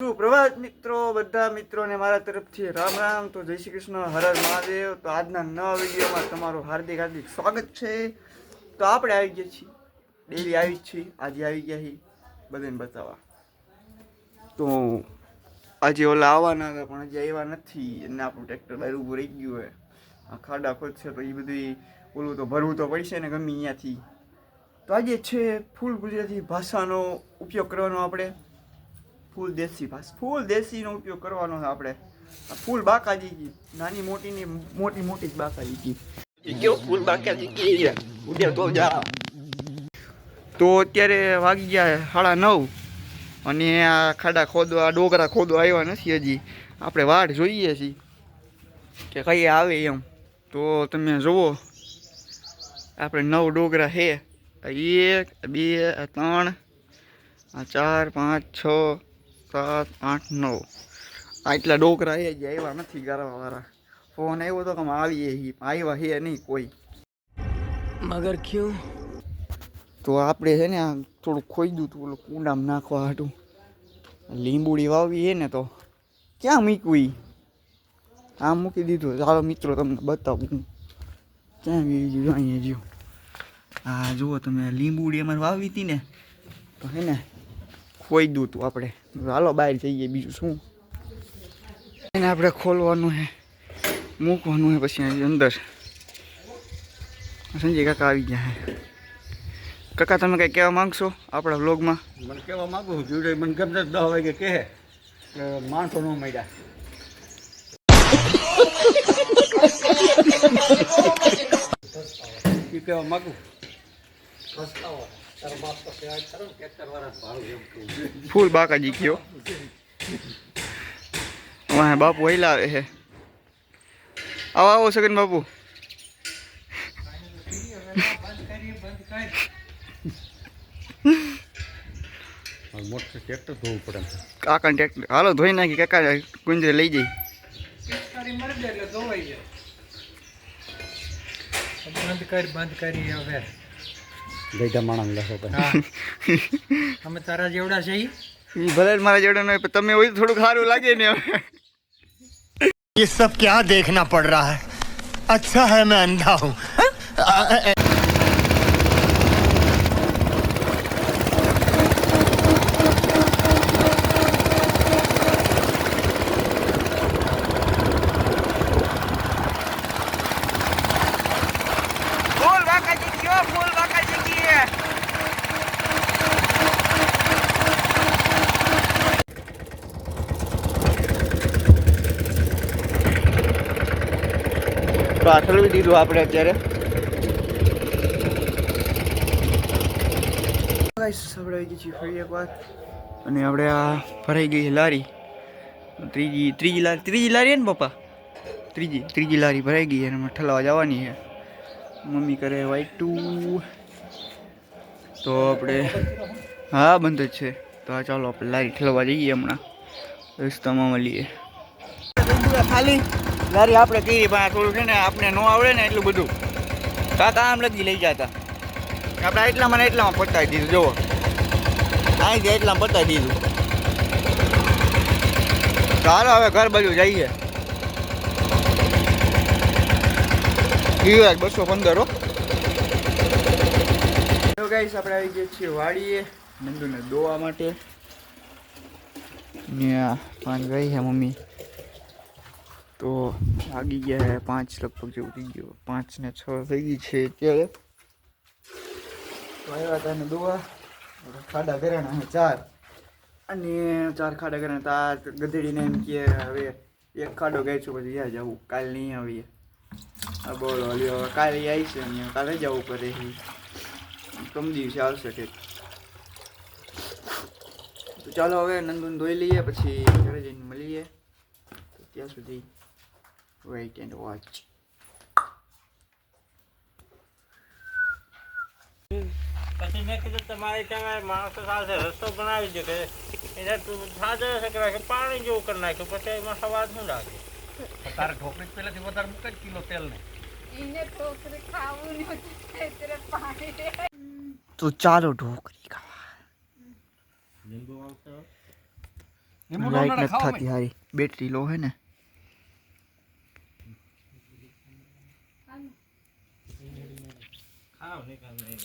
પ્રભાત મિત્રો, બધા મિત્રોને મારા તરફથી રામ રામ. તો જય શ્રી કૃષ્ણ, હર હર મહાદેવ. તો આજના નવા વિડીયોમાં તમારું હાર્દિક હાર્દિક સ્વાગત છે. તો આપણે આવી ગયા છીએ, ડેલી આવી જ છીએ. આજે આવી ગયા છીએ બધાને બતાવવા. તો આજે ઓલા આવવાના હતા પણ હજી આવ્યા નથી, અને આપણું ટ્રેક્ટર બહાર ઊભું રહી ગયું હોય. આ ખાડા ખોદશે તો એ બધું ઓલું તો ભરવું તો પડશે ને ગમે અહીંયાથી. તો આજે છે ફૂલ ગુજરાતી ભાષાનો ઉપયોગ કરવાનો આપણે. ફૂલ દેશીનો ઉપયોગ કરવાનો છે આપણે. ફૂલ બાકાજી, નાની મોટીની મોટી મોટી જ બાકાજી. ફૂલ બાકાજી તો અત્યારે વાગી ગયા 9:30 અને આ ખાડા ખોદવા ડોગરા ખોદવા આવ્યા નથી હજી. આપણે વાટ જોઈએ છીએ કે કઈ આવે એમ. તો તમે જુઓ, આપણે 9 ડોગરા છે. 1 2 3 4 5 6 7 8 9 આટલા ડોકરા એ જ આવ્યા નથી ગારવાવાળા. ફોન આવ્યો તો કે અમે આવીએ, આવ્યા છે નહીં કોઈ. મગર ક્યું? તો આપણે છે ને આ થોડું ખોઈ હતું ઓલું કુંડામાં નાખવા હાટું. લીંબુડી વાવી છે ને તો ક્યાં મૂકવી, આમ મૂકી દીધું. ચાલો મિત્રો તમને બતાવું ક્યાં ગયું. અહીંયા જો હા જુઓ તમે, લીંબુડી અમારે વાવી હતી ને તો હે ને ખોઈ દઉં તું આપણે. હાલો બહાર જઈએ, બીજું શું. એને આપણે ખોલવાનું છે, મૂકવાનું છે પછી અંદર. સંજય કાકા આવી ગયા છે. કાકા તમે કંઈ કહેવા માંગશો આપણા વ્લોગમાં? મને કહેવા માગું છું, જોડે મને ગમે 10 વાગે કહે કે માણસો ન મળ્યા. એ કહેવા માગું ફૂલ બાકાજી કયો વાહ બાપુ હેલા આવે છે. આવો આવો સગન બાપુ. મોટું ટ્રેક્ટર ધોવું પડે. કાકા ટ્રેક્ટર હાલો ધોઈ નાખી. કાકા ગુંજરે લઈ જઈ. બંધ કરી હવે ગઈઢા માણસ લેશો અમે તારા જેવડા છે એ ભલે મારા જેવડા ન હોય પણ તમે હોય થોડુંક સારું લાગે ને. ये सब क्या देखना पड़ रहा है? अच्छा है मैं अंधा हूँ. ફૂલ બાકાજી કયો, ફૂલ બાકાજી કીએ. તો આ ઠલવી દીધું આપણે અત્યારે. આપણે આવી ગઈ છીએ ફરી એકવાર, અને આપણે આ ભરાઈ ગઈ લારી. ત્રીજી લારી ને પપ્પા, ત્રીજી લારી ભરાઈ ગઈ અને એમાં ઠલવા જવાની છે. મમ્મી કરે વાઈટું. તો આપણે હા બંધ જ છે. તો આ ચાલો આપણે લારી ઠલવા જઈએ હમણાં, રસ્તામાં મળીએ. ખાલી લારી આપણે કરી પણ થોડું છે ને આપણે ન આવડે ને એટલું બધું. કાકા આમ લગી લઈ જતા, આપણે એટલામાં પતાવી દીધું. જુઓ અહીંથી એટલામાં પતાવી દીધું. ચાલો હવે ઘર બાજુ જઈએ. 215. તો ગાઈસ આપણે આવી ગયા છીએ વાડીએ નંદુને દોવા માટે. ને આ 5 ગઈ છે મમ્મી. તો આગી ગયા 5 લગભગ જેવું થઈ ગયું. 5 ને 6 થઈ ગઈ છે અત્યારે. તો આવ્યા હતા ને દોવા. ખાડા કર્યા 4 અને 4 ખાડા કર્યા. તાર ગધેડીને એમ કે હવે એક ખાડો ગઈ છું પછી ત્યાં જવું, કાલ નહીં આવીએ. હા બોલો લ્યો, કાલે આવી છે ને કાલે જવું પડે. કમ દિવસે આવશે ઠીક. તો ચાલો હવે નંદુને ધોઈ લઈએ પછી ઘરે જઈને મળીએ. તો ત્યાં સુધી વેઇટ એન્ડ વોચ. પછી મેં કીધું તમારે ત્યાં માણસો સાથે રસ્તો બનાવી દો કે એને સાજા છે કે પાણી જેવું કરી નાખ્યું. પછી એમાં સવાદ શું લાગે? તારે ઢોકળી પહેલાથી વધારે મૂકે કિલો તેલ ને. તો ચાલો ઢોકળી ખાવા. લીંબુ આવશે. લીંબુ લાઈટ ડોનર નથી ખાવા થતી હારી, બેટરી લો હે ને. ખાવ નહીં કામ નહીં